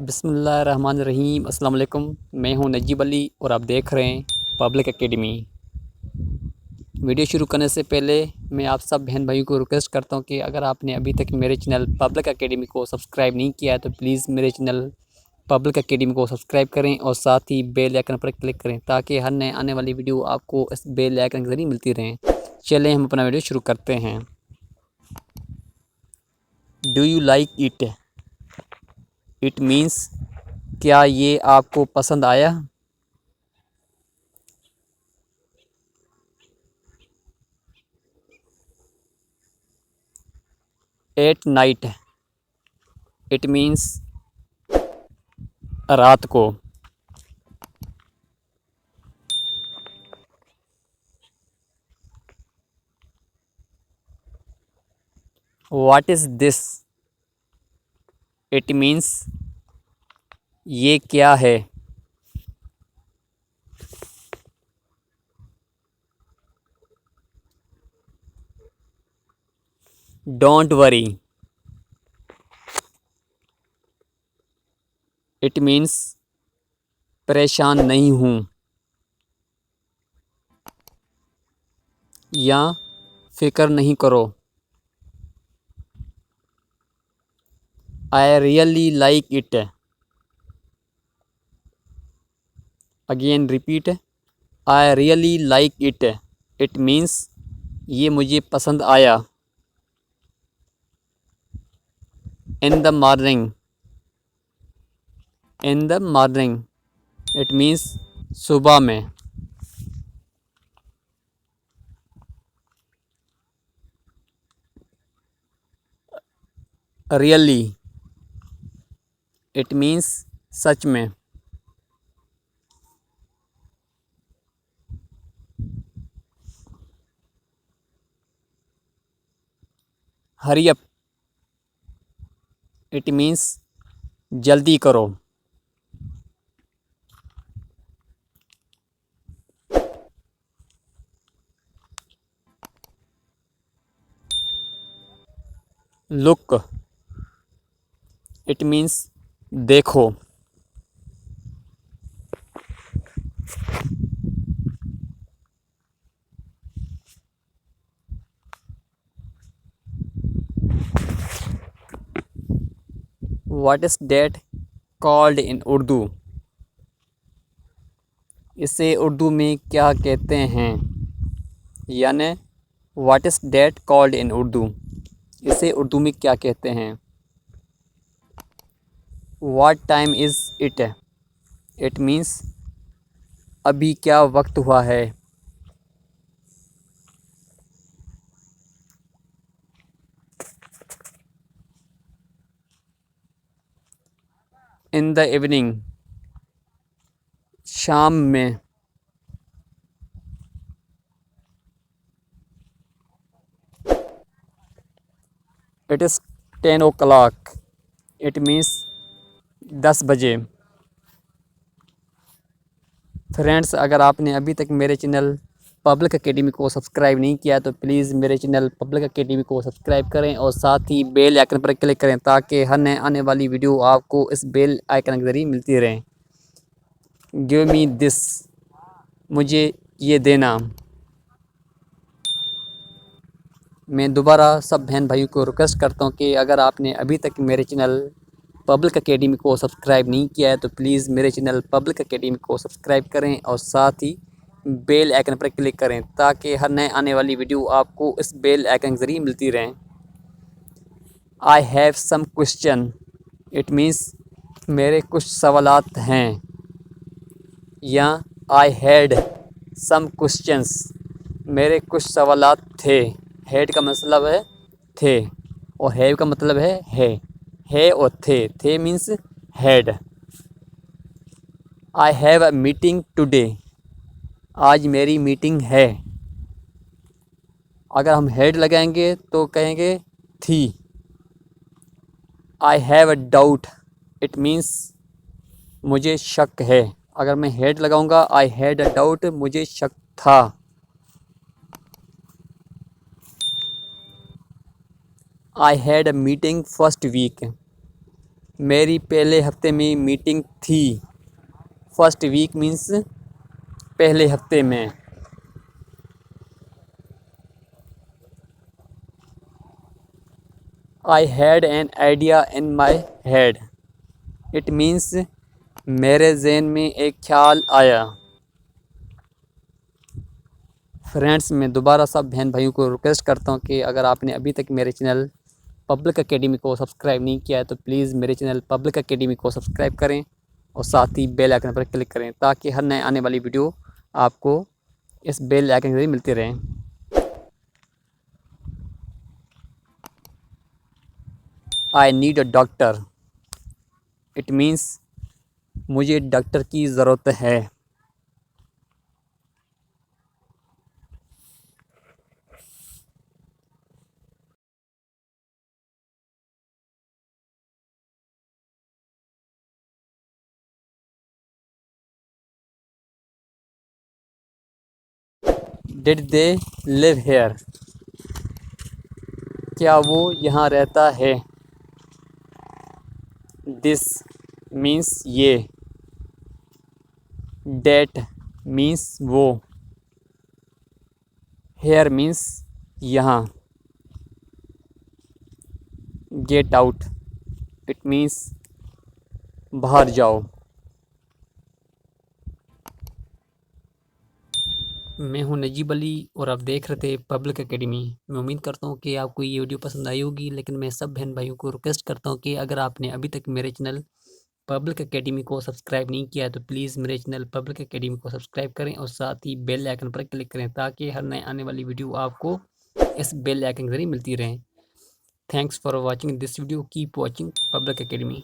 बिस्मिल्लाहिर्रहमानिर्रहीम अस्सलाम वालेकुम। मैं हूं नजीब अली और आप देख रहे हैं पब्लिक एकेडमी। वीडियो शुरू करने से पहले मैं आप सब बहन भाइयों को रिक्वेस्ट करता हूं कि अगर आपने अभी तक मेरे चैनल पब्लिक एकेडमी को सब्सक्राइब नहीं किया है तो प्लीज़ मेरे चैनल पब्लिक एकेडमी को सब्सक्राइब करें और साथ ही बेल आइकन पर क्लिक करें ताकि हर नए आने वाली वीडियो आपको इस बेल आइकन के ज़रिए मिलती रहें। चलें हम अपना वीडियो शुरू करते हैं। Do you like it? It means क्या ये आपको पसंद आया? एट नाइट, इट मीन्स रात को। What is this? It means ये क्या है? डोंट वरी, इट मीन्स परेशान नहीं हूँ या फिक्र नहीं करो। I really like it. Again repeat, I really like it. It means ये मुझे पसंद आया। In the morning, in the morning, it means सुबह में। रियली, इट मीन्स सच में। हरी अप, इट मीन्स जल्दी करो। लुक, इट मीन्स देखो। What is that called in Urdu? इसे उर्दू में क्या कहते हैं? यानी what is that called in Urdu, इसे उर्दू में क्या कहते हैं? What time is it? It means अभी क्या वक्त हुआ है? इन द इवनिंग, शाम में। It is 10 o'clock, it means 10 बजे। फ्रेंड्स, अगर आपने अभी तक मेरे चैनल पब्लिक एकेडमी को सब्सक्राइब नहीं किया तो प्लीज़ मेरे चैनल पब्लिक एकेडमी को सब्सक्राइब करें और साथ ही बेल आइकन पर क्लिक करें ताकि हर नए आने वाली वीडियो आपको इस बेल आइकन के ज़रिए मिलती रहें। गिव मी दिस, मुझे ये देना। मैं दोबारा सब बहन भाइयों को रिक्वेस्ट करता हूँ कि अगर आपने अभी तक मेरे चैनल पब्लिक एकेडमी को सब्सक्राइब नहीं किया है तो प्लीज़ मेरे चैनल पब्लिक एकेडमी को सब्सक्राइब करें और साथ ही बेल आइकन पर क्लिक करें ताकि हर नए आने वाली वीडियो आपको इस बेल आइकन के ज़रिए मिलती रहें। I have some question, it means मेरे कुछ सवालात हैं। या आई हैड सम क्वेश्चंस, मेरे कुछ सवालात थे। हैड का मतलब है थे और हैव का मतलब है और थे means had. I have a meeting today, आज मेरी मीटिंग है। अगर हम हैड लगाएंगे तो कहेंगे थी। I have a doubt, it means मुझे शक है। अगर मैं हैड लगाऊंगा आई हैड अ डाउट, मुझे शक था। I had a meeting first week, मेरी पहले हफ्ते में मीटिंग थी। फर्स्ट वीक मीन्स पहले हफ्ते में। I had an idea in my head. It means मेरे जहन में एक ख्याल आया। फ्रेंड्स, मैं दोबारा सब बहन भाइयों को रिक्वेस्ट करता हूँ कि अगर आपने अभी तक मेरे चैनल पब्लिक एकेडमी को सब्सक्राइब नहीं किया है तो प्लीज़ मेरे चैनल पब्लिक एकेडमी को सब्सक्राइब करें और साथ ही बेल आइकन पर क्लिक करें ताकि हर नए आने वाली वीडियो आपको इस बेल आइकन के जरिए मिलती रहें। I need a doctor. It means मुझे डॉक्टर की ज़रूरत है। Did they live here. क्या वो यहाँ रहता है। दिस मीन्स ये। डेट मीन्स वो। हेयर मीन्स यहाँ। गेट आउट इट मीन्स बाहर जाओ। मैं हूं नजीब अली और आप देख रहे थे पब्लिक एकेडमी। मैं उम्मीद करता हूं कि आपको ये वीडियो पसंद आई होगी, लेकिन मैं सब बहन भाइयों को रिक्वेस्ट करता हूं कि अगर आपने अभी तक मेरे चैनल पब्लिक एकेडमी को सब्सक्राइब नहीं किया है तो प्लीज़ मेरे चैनल पब्लिक एकेडमी को सब्सक्राइब करें और साथ ही बेल आइकन पर क्लिक करें ताकि हर नए आने वाली वीडियो आपको इस बेल आइकन के जरिए मिलती रहें। Thanks for watching this video. Keep watching public academy.